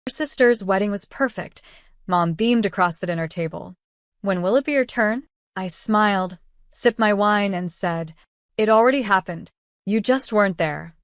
Your sister's wedding was perfect. Mom beamed across the dinner table. When will it be your turn? I smiled, sipped my wine, and said, it already happened. You just weren't there.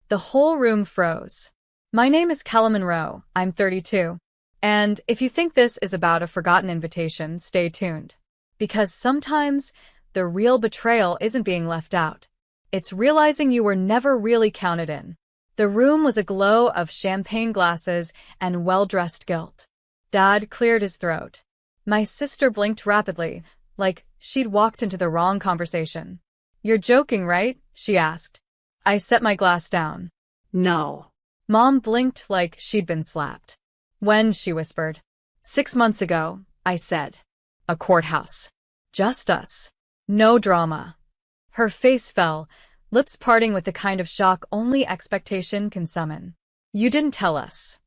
The whole room froze. My name is Kella Monroe. I'm 32. And if you think this is about a forgotten invitation, stay tuned. Because sometimes the real betrayal isn't being left out. It's realizing you were never really counted in. The room was aglow of champagne glasses and well-dressed guilt. Dad cleared his throat. My sister blinked rapidly, like she'd walked into the wrong conversation. You're joking, right? She asked. I set my glass down. No. Mom blinked like she'd been slapped. When? She whispered. 6 months ago, I said. A courthouse. Just us. No drama. Her face fell, lips parting with the kind of shock only expectation can summon. You didn't tell us.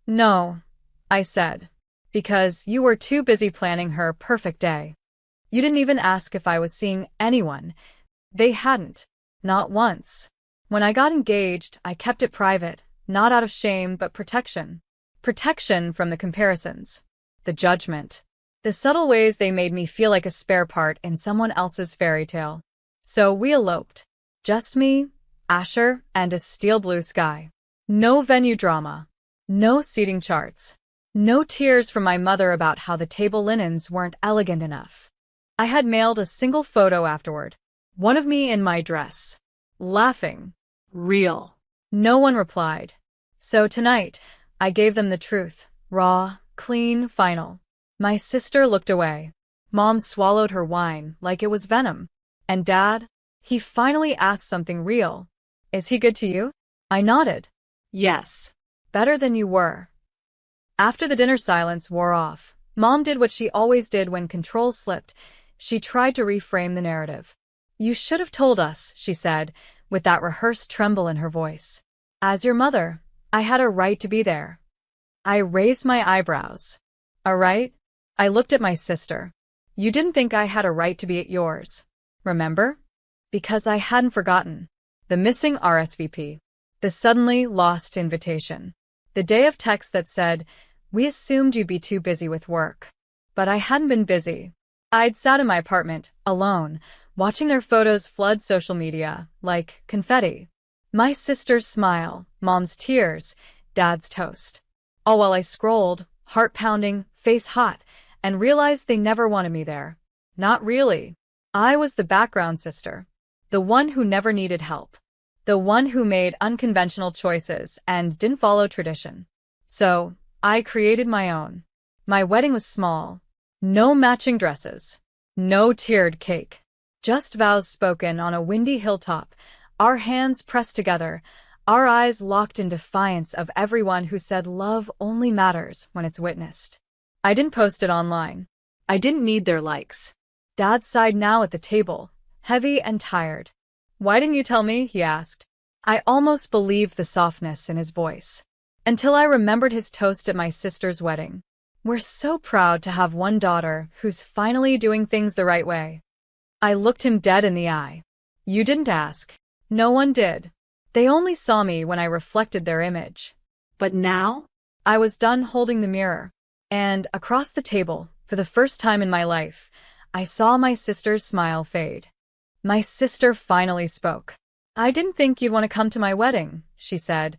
No, I said. Because you were too busy planning her perfect day. You didn't even ask if I was seeing anyone. They hadn't. Not once. When I got engaged, I kept it private, not out of shame but protection. Protection from the comparisons. The judgment. The subtle ways they made me feel like a spare part in someone else's fairy tale. So we eloped. Just me, Asher, and a steel blue sky. No venue drama. No seating charts. No tears from my mother about how the table linens weren't elegant enough. I had mailed a single photo afterward. One of me in my dress. Laughing. Real. No one replied. So tonight, I gave them the truth. Raw, clean, final. My sister looked away. Mom swallowed her wine like it was venom. And Dad? He finally asked something real. Is he good to you? I nodded. Yes. Better than you were. After the dinner silence wore off, Mom did what she always did when control slipped. She tried to reframe the narrative. You should have told us, she said, with that rehearsed tremble in her voice. As your mother, I had a right to be there. I raised my eyebrows. A right? I looked at my sister. You didn't think I had a right to be at yours. Remember? Because I hadn't forgotten. The missing RSVP. The suddenly lost invitation. The day of text that said, we assumed you'd be too busy with work. But I hadn't been busy. I'd sat in my apartment, alone, watching their photos flood social media, like confetti. My sister's smile, Mom's tears, Dad's toast. All while I scrolled, heart pounding, face hot, and realized they never wanted me there. Not really. I was the background sister. The one who never needed help. The one who made unconventional choices and didn't follow tradition. So, I created my own. My wedding was small. No matching dresses. No tiered cake. Just vows spoken on a windy hilltop, our hands pressed together, our eyes locked in defiance of everyone who said love only matters when it's witnessed. I didn't post it online. I didn't need their likes. Dad sighed now at the table, heavy and tired. Why didn't you tell me? He asked. I almost believed the softness in his voice. Until I remembered his toast at my sister's wedding. We're so proud to have one daughter who's finally doing things the right way. I looked him dead in the eye. You didn't ask. No one did. They only saw me when I reflected their image. But now? I was done holding the mirror. And across the table, for the first time in my life, I saw my sister's smile fade. My sister finally spoke. I didn't think you'd want to come to my wedding, she said,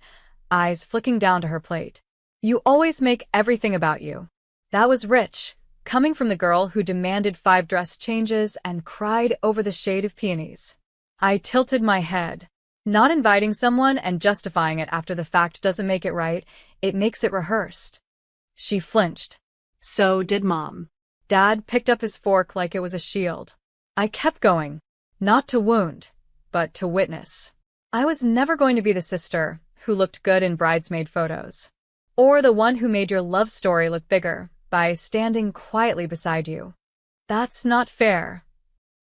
eyes flicking down to her plate. You always make everything about you. That was rich, coming from the girl who demanded 5 dress changes and cried over the shade of peonies. I tilted my head. Not inviting someone and justifying it after the fact doesn't make it right, it makes it rehearsed. She flinched. So did Mom. Dad picked up his fork like it was a shield. I kept going. Not to wound, but to witness. I was never going to be the sister who looked good in bridesmaid photos. Or the one who made your love story look bigger by standing quietly beside you. That's not fair.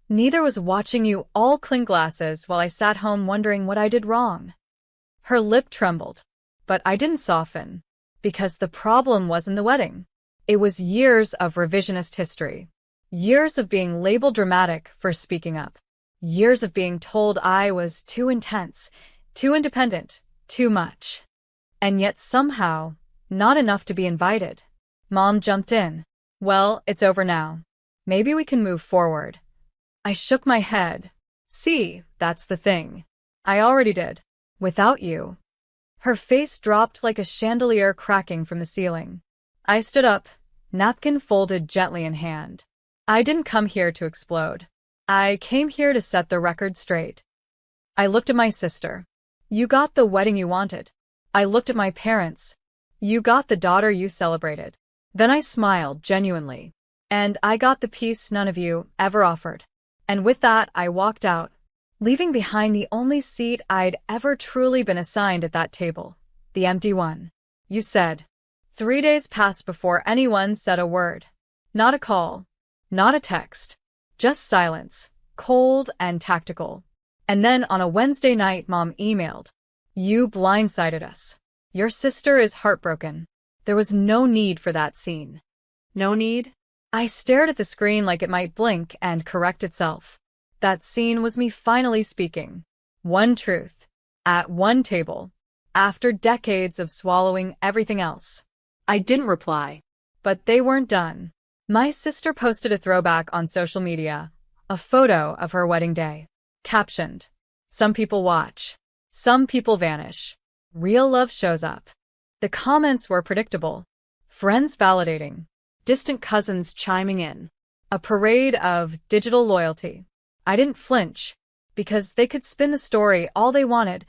Neither was watching you all clink glasses while I sat home wondering what I did wrong. Her lip trembled, but I didn't soften, because the problem wasn't the wedding. It was years of revisionist history. Years of being labeled dramatic for speaking up. Years of being told I was too intense, too independent, too much. And yet somehow, Not enough to be invited. Mom jumped in. Well, it's over now. Maybe we can move forward. I shook my head. See, that's the thing. I already did. Without you. Her face dropped like a chandelier cracking from the ceiling. I stood up, napkin folded gently in hand. I didn't come here to explode. I came here to set the record straight. I looked at my sister. You got the wedding you wanted. I looked at my parents. You got the daughter you celebrated. Then I smiled genuinely. And I got the peace none of you ever offered. And with that, I walked out, leaving behind the only seat I'd ever truly been assigned at that table, the empty one. You said. 3 days passed before anyone said a word. Not a call. Not a text. Just silence, cold and tactical. And then on a Wednesday night, Mom emailed. You blindsided us. Your sister is heartbroken. There was no need for that scene. No need? I stared at the screen like it might blink and correct itself. That scene was me finally speaking. One truth. At one table. After decades of swallowing everything else. I didn't reply. But they weren't done. My sister posted a throwback on social media, a photo of her wedding day. Captioned, some people watch. Some people vanish. Real love shows up. The comments were predictable. Friends validating. Distant cousins chiming in. A parade of digital loyalty. I didn't flinch, because they could spin the story all they wanted.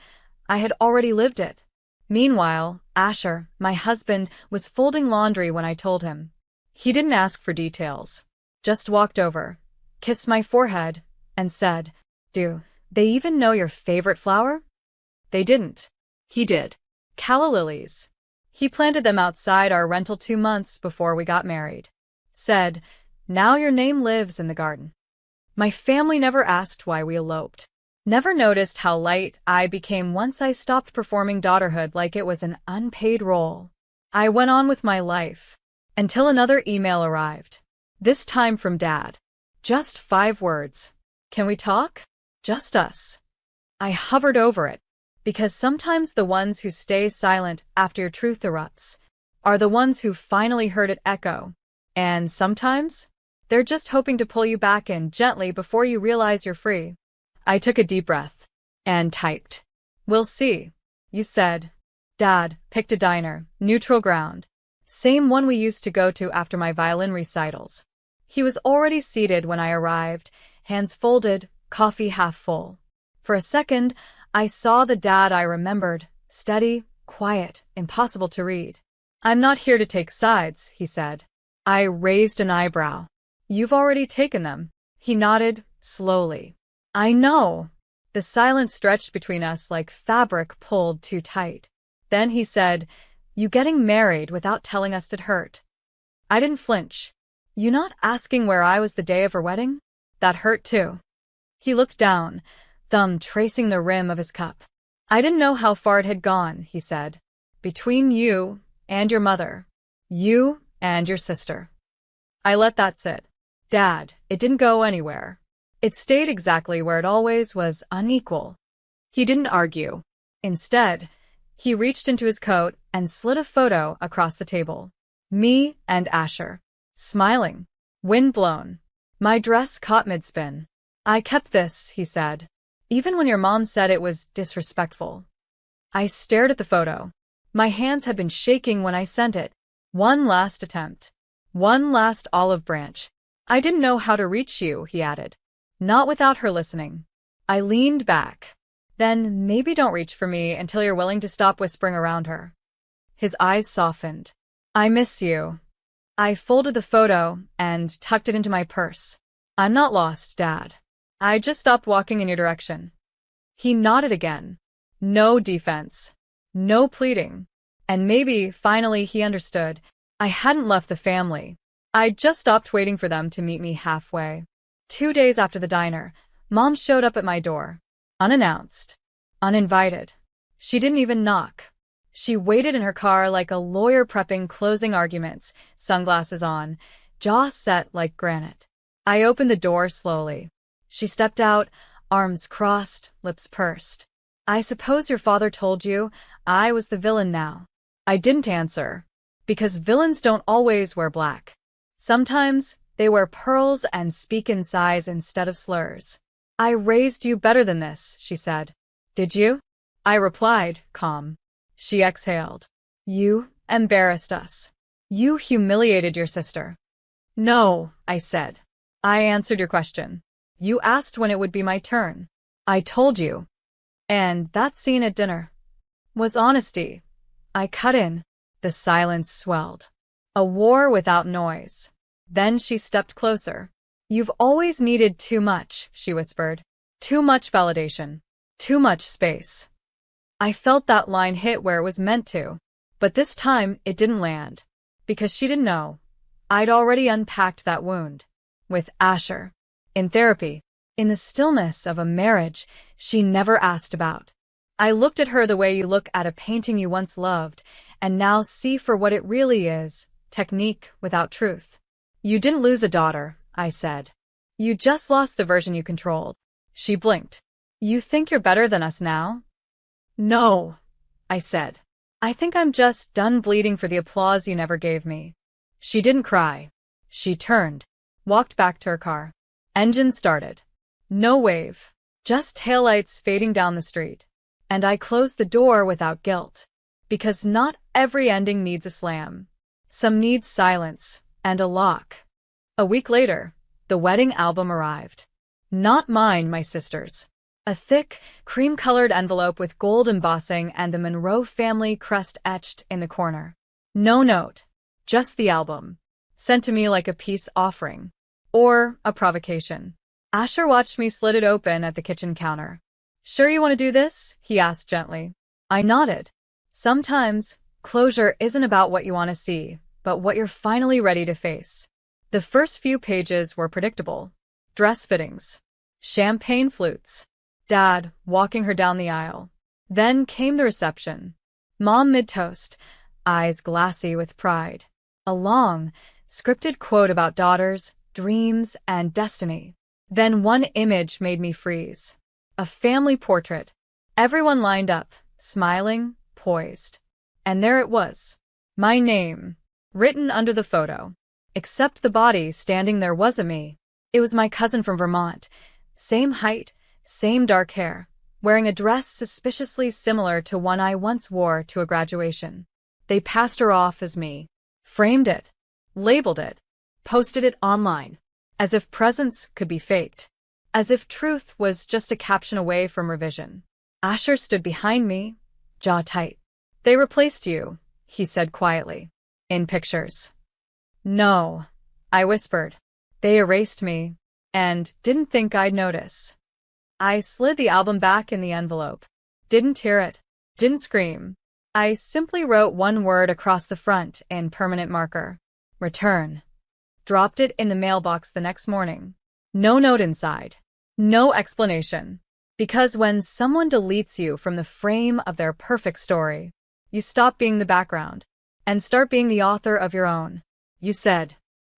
I had already lived it. Meanwhile, Asher, my husband, was folding laundry when I told him. He didn't ask for details. Just walked over, kissed my forehead, and said, Do they even know your favorite flower? They didn't. He did. Calla lilies. He planted them outside our rental 2 months before we got married. Said, now your name lives in the garden. My family never asked why we eloped. Never noticed how light I became once I stopped performing daughterhood like it was an unpaid role. I went on with my life. Until another email arrived. This time from Dad. Just 5 words. Can we talk? Just us. I hovered over it. Because sometimes the ones who stay silent after your truth erupts are the ones who finally heard it echo. And sometimes, they're just hoping to pull you back in gently before you realize you're free. I took a deep breath and typed. We'll see. You said. Dad picked a diner, neutral ground. Same one we used to go to after my violin recitals. He was already seated when I arrived, hands folded, coffee half full. For a second, I saw the Dad I remembered, steady, quiet, impossible to read. I'm not here to take sides, he said. I raised an eyebrow. You've already taken them. He nodded, slowly. I know. The silence stretched between us like fabric pulled too tight. Then he said, You getting married without telling us did hurt. I didn't flinch. You not asking where I was the day of her wedding? That hurt too. He looked down, thumb tracing the rim of his cup. I didn't know how far it had gone, he said. Between you and your mother. You and your sister. I let that sit. Dad, it didn't go anywhere. It stayed exactly where it always was, unequal. He didn't argue. Instead, he reached into his coat and slid a photo across the table. Me and Asher. Smiling. Wind blown. My dress caught mid-spin. I kept this, he said. Even when your mom said it was disrespectful. I stared at the photo. My hands had been shaking when I sent it. One last attempt. One last olive branch. I didn't know how to reach you, he added. Not without her listening. I leaned back. Then maybe don't reach for me until you're willing to stop whispering around her. His eyes softened. I miss you. I folded the photo and tucked it into my purse. I'm not lost, Dad. I just stopped walking in your direction. He nodded again. No defense. No pleading. And maybe, finally, he understood. I hadn't left the family. I'd just stopped waiting for them to meet me halfway. 2 days after the diner, Mom showed up at my door. Unannounced. Uninvited. She didn't even knock. She waited in her car like a lawyer prepping closing arguments, sunglasses on, jaw set like granite. I opened the door slowly. She stepped out, arms crossed, lips pursed. I suppose your father told you I was the villain now. I didn't answer. Because villains don't always wear black. Sometimes, they wear pearls and speak in sighs instead of slurs. I raised you better than this, she said. Did you? I replied, calm. She exhaled. You embarrassed us. You humiliated your sister. No, I said. I answered your question. You asked when it would be my turn. I told you. And that scene at dinner was honesty. I cut in. The silence swelled. A war without noise. Then she stepped closer. You've always needed too much, she whispered. Too much validation. Too much space. I felt that line hit where it was meant to. But this time, it didn't land. Because she didn't know. I'd already unpacked that wound. With Asher. In therapy. In the stillness of a marriage she never asked about. I looked at her the way you look at a painting you once loved, and now see for what it really is, technique without truth. You didn't lose a daughter, I said. You just lost the version you controlled. She blinked. You think you're better than us now? No, I said. I think I'm just done bleeding for the applause you never gave me. She didn't cry. She turned, walked back to her car. Engine started. No wave, just taillights fading down the street. And I closed the door without guilt. Because not every ending needs a slam. Some need silence and a lock. A week later, the wedding album arrived. Not mine, my sister's. A thick, cream-colored envelope with gold embossing and the Monroe family crest etched in the corner. No note, just the album, sent to me like a peace offering. Or a provocation. Asher watched me slit it open at the kitchen counter. Sure you want to do this? He asked gently. I nodded. Sometimes, closure isn't about what you want to see, but what you're finally ready to face. The first few pages were predictable. Dress fittings. Champagne flutes. Dad walking her down the aisle. Then came the reception. Mom mid-toast, eyes glassy with pride. A long, scripted quote about daughters, dreams, and destiny. Then one image made me freeze. A family portrait. Everyone lined up, smiling, poised. And there it was. My name, written under the photo. Except the body standing there wasn't me. It was my cousin from Vermont. Same height, same dark hair, wearing a dress suspiciously similar to one I once wore to a graduation. They passed her off as me. Framed it. Labeled it. Posted it online. As if presence could be faked. As if truth was just a caption away from revision. Asher stood behind me, jaw tight. They replaced you, he said quietly. In pictures. No, I whispered. They erased me, and didn't think I'd notice. I slid the album back in the envelope. Didn't tear it. Didn't scream. I simply wrote one word across the front in permanent marker. Return. Dropped it in the mailbox the next morning. No note inside. No explanation. Because when someone deletes you from the frame of their perfect story, you stop being the background and start being the author of your own. You said.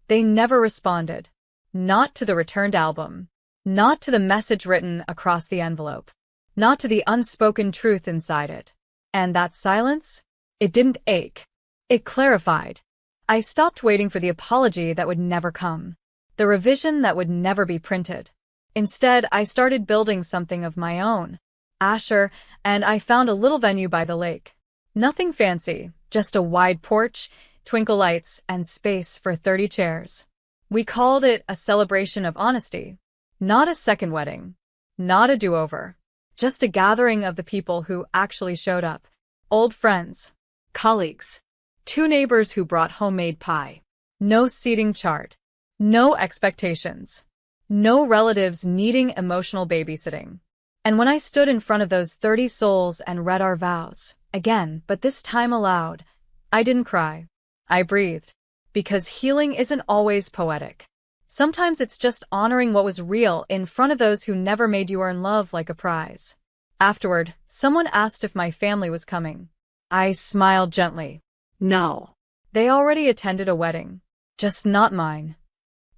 They never responded. Not to the returned album. Not to the message written across the envelope. Not to the unspoken truth inside it. And that silence? It didn't ache. It clarified. I stopped waiting for the apology that would never come. The revision that would never be printed. Instead, I started building something of my own. Asher and I found a little venue by the lake. Nothing fancy, just a wide porch, twinkle lights, and space for 30 chairs. We called it a celebration of honesty. Not a second wedding. Not a do-over. Just a gathering of the people who actually showed up. Old friends. Colleagues. 2 neighbors who brought homemade pie. No seating chart. No expectations. No relatives needing emotional babysitting. And when I stood in front of those 30 souls and read our vows, again, but this time aloud, I didn't cry. I breathed. Because healing isn't always poetic. Sometimes it's just honoring what was real in front of those who never made you earn love like a prize. Afterward, someone asked if my family was coming. I smiled gently. No. They already attended a wedding. Just not mine.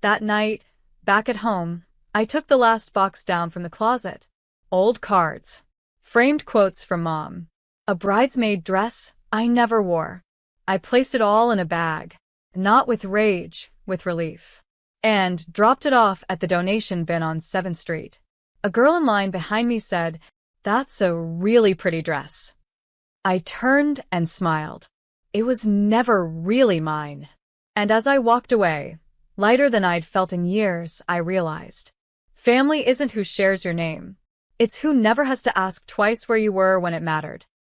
That night, back at home, I took the last box down from the closet. Old cards. Framed quotes from Mom. A bridesmaid dress I never wore. I placed it all in a bag, not with rage, with relief, and dropped it off at the donation bin on 7th Street. A girl in line behind me said, "That's a really pretty dress." I turned and smiled. It was never really mine. And as I walked away, lighter than I'd felt in years, I realized, family isn't who shares your name. It's who never has to ask twice where you were when it mattered.